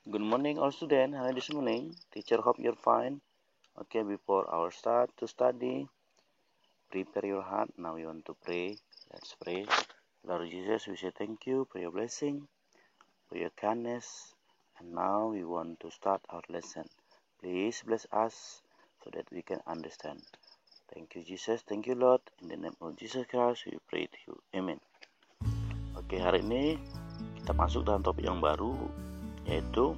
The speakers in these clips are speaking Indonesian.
Good morning, all students. Hi, this morning. Teacher, hope you're fine. Okay, before our start to study, prepare your heart. Now we want to pray. Let's pray. Lord Jesus, we say thank you for your blessing, for your kindness. And now we want to start our lesson. Please bless us so that we can understand. Thank you, Jesus. Thank you, Lord. In the name of Jesus Christ, we pray to you. Amen. Oke, hari ini kita masuk dalam topik yang baru, yaitu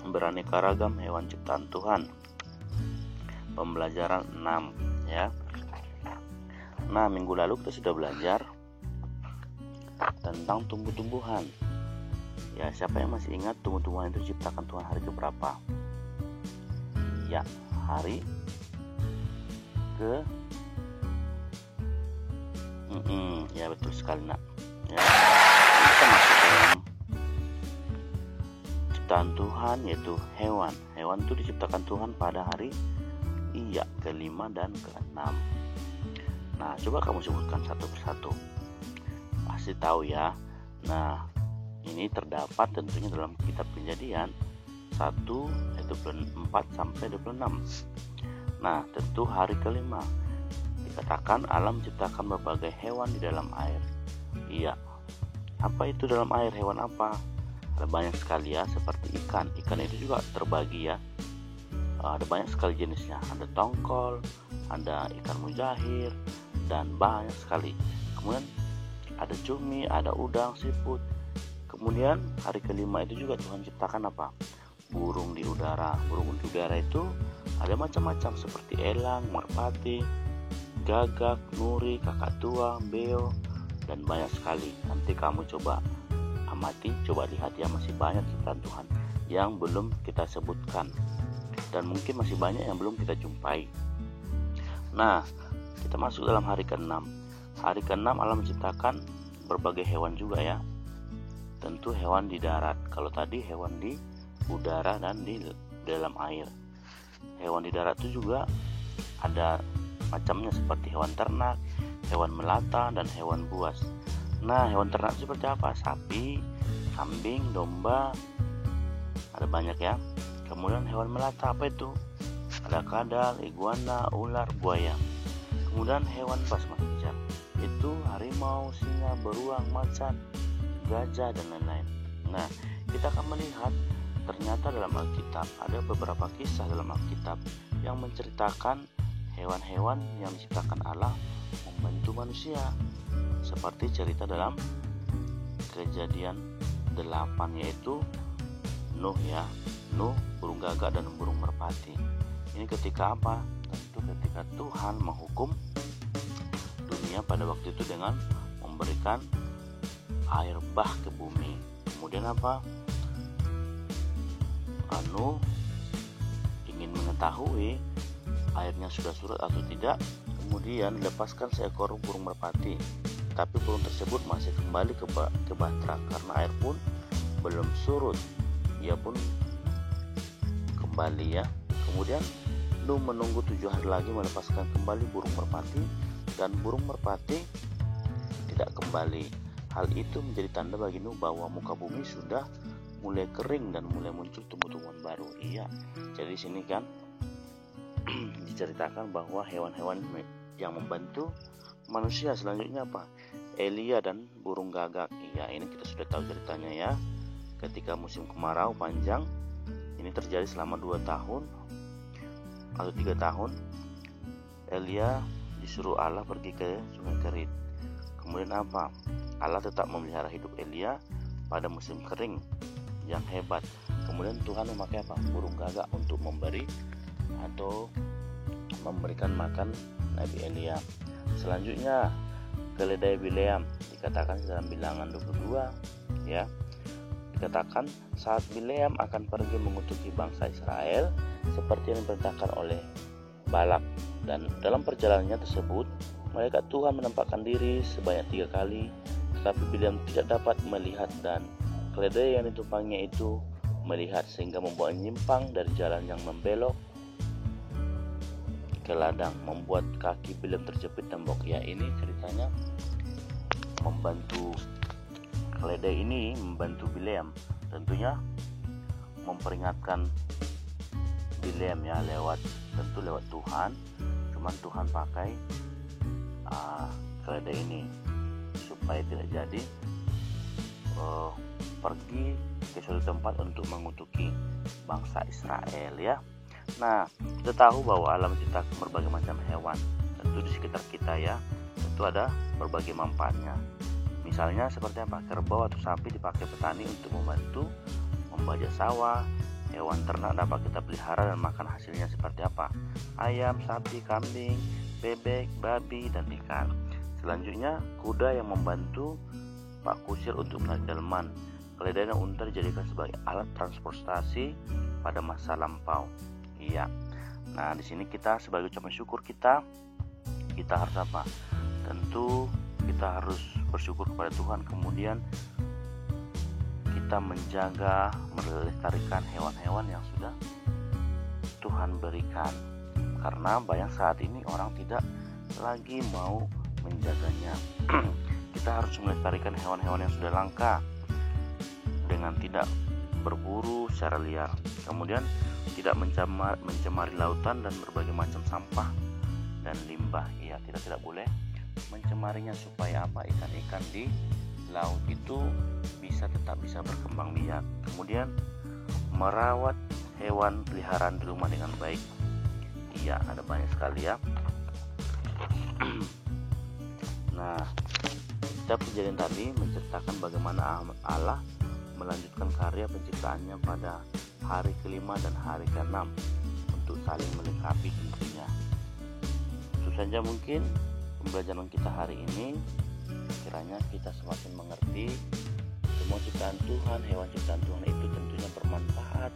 beraneka ragam hewan ciptaan Tuhan. Pembelajaran 6 ya. Nah, minggu lalu kita sudah belajar tentang tumbuh-tumbuhan. Ya, siapa yang masih ingat tumbuh-tumbuhan itu diciptakan Tuhan hari keberapa? Ya, hari ke ya betul sekali nak. Ya, kita masuk dalam ciptaan Tuhan, yaitu hewan. Hewan itu diciptakan Tuhan pada hari kelima dan keenam. Nah, coba kamu sebutkan satu persatu. Pasti tahu ya. Nah, ini terdapat tentunya dalam kitab Kejadian 1 ayat 24 sampai 26. Nah, tentu hari kelima dikatakan Allah menciptakan berbagai hewan di dalam air. Iya. Apa itu dalam air? Hewan apa? Ada banyak sekali ya, seperti ikan. Ikan itu juga terbagi ya. Ada banyak sekali jenisnya. Ada tongkol, ada ikan mujair, dan banyak sekali. Kemudian ada cumi, ada udang, siput. Kemudian hari kelima itu juga Tuhan ciptakan apa? Burung di udara. Burung di udara itu ada macam-macam seperti elang, merpati, gagak, nuri, kakatua, beo, dan banyak sekali. Nanti kamu coba amati, coba lihat ya, masih banyak ciptaan Tuhan yang belum kita sebutkan. Dan mungkin masih banyak yang belum kita jumpai. Nah, kita masuk dalam hari ke-6. Hari ke-6 Allah menciptakan berbagai hewan juga ya. Tentu hewan di darat. Kalau tadi hewan di udara dan di dalam air. Hewan di darat itu juga ada macamnya seperti hewan ternak, hewan melata, dan hewan buas. Nah, hewan ternak seperti apa? Sapi, kambing, domba. Ada banyak ya. Kemudian hewan melata apa itu? Ada kadal, iguana, ular, buaya. Kemudian hewan buas macam itu harimau, singa, beruang, macan, gajah, dan lain-lain. Nah, kita akan melihat ternyata dalam Alkitab ada beberapa kisah dalam Alkitab yang menceritakan hewan-hewan yang diciptakan Allah membantu manusia. Seperti cerita dalam Kejadian 8, yaitu Nuh ya. Nuh, burung gagak, dan burung merpati. Ini ketika apa? Tentu ketika Tuhan menghukum dunia pada waktu itu dengan memberikan air bah ke bumi. Kemudian apa? Nuh ingin mengetahui airnya sudah surut atau tidak. Kemudian lepaskan seekor burung merpati. Tapi burung tersebut masih kembali ke bahtera karena air pun belum surut. Ia pun kembali ya. Kemudian Nuh menunggu 7 hari lagi melepaskan kembali burung merpati, dan burung merpati tidak kembali. Hal itu menjadi tanda bagi Nuh bahwa muka bumi sudah mulai kering dan mulai muncul tumbuh-tumbuhan baru. Iya. Jadi sini kan diceritakan bahwa hewan-hewan yang membantu manusia selanjutnya apa? Elia dan burung gagak. Iya, ini kita sudah tahu ceritanya ya. Ketika musim kemarau panjang, ini terjadi selama 2 tahun atau 3 tahun, Elia disuruh Allah pergi ke sungai Kerit. Kemudian apa? Allah tetap memelihara hidup Elia pada musim kering yang hebat. Kemudian Tuhan memakai apa? Burung gagak untuk memberi atau memberikan makan Nabi Elia. Selanjutnya keledai Bileam, dikatakan dalam Bilangan 22 ya. Dikatakan saat Bileam akan pergi mengutuki bangsa Israel seperti yang diperintahkan oleh Balak, dan dalam perjalanannya tersebut malaikat Tuhan menampakkan diri sebanyak 3 kali, tetapi Bileam tidak dapat melihat, dan keledai yang ditumpanginya itu melihat sehingga membuat menyimpang dari jalan yang membelok ke ladang, membuat kaki Bileam terjepit tembok. Ya, ini ceritanya membantu keledai ini membantu Bileam. Tentunya memperingatkan Bilem ya, tentu lewat Tuhan. Cuman Tuhan pakai keledai ini supaya tidak jadi pergi ke suatu tempat untuk mengutuki bangsa Israel ya. Nah, kita tahu bahwa alam menciptakan berbagai macam hewan, tentu di sekitar kita ya, tentu ada berbagai manfaatnya. Misalnya seperti apa? Kerbau atau sapi dipakai petani untuk membantu membajak sawah. Hewan ternak dapat kita pelihara dan makan hasilnya seperti apa? Ayam, sapi, kambing, bebek, babi, dan ikan. Selanjutnya, kuda yang membantu Pak Kusir untuk menarik delman. Keledai dan unta dijadikan sebagai alat transportasi pada masa lampau. Iya. Nah, di sini kita sebagai ucapan syukur kita harus apa? Tentu kita harus bersyukur kepada Tuhan. Kemudian kita menjaga, melestarikan hewan-hewan yang sudah Tuhan berikan. Karena banyak saat ini orang tidak lagi mau menjaganya. Kita harus melestarikan hewan-hewan yang sudah langka dengan tidak berburu secara liar. Kemudian tidak mencemari lautan dan berbagai macam sampah dan limbah. Ya, kita tidak boleh mencemarinya supaya apa? Ikan-ikan di laut itu tetap bisa berkembang biak. Kemudian merawat hewan peliharaan di rumah dengan baik. Iya, ada banyak sekali ya. Nah, kitab Kejadian tadi menceritakan bagaimana Allah melanjutkan karya penciptaannya pada hari kelima dan hari keenam untuk saling melengkapi tentunya. Itu saja mungkin pembelajaran kita hari ini. Kiranya kita semakin mengerti semua ciptaan Tuhan, hewan ciptaan Tuhan itu tentunya bermanfaat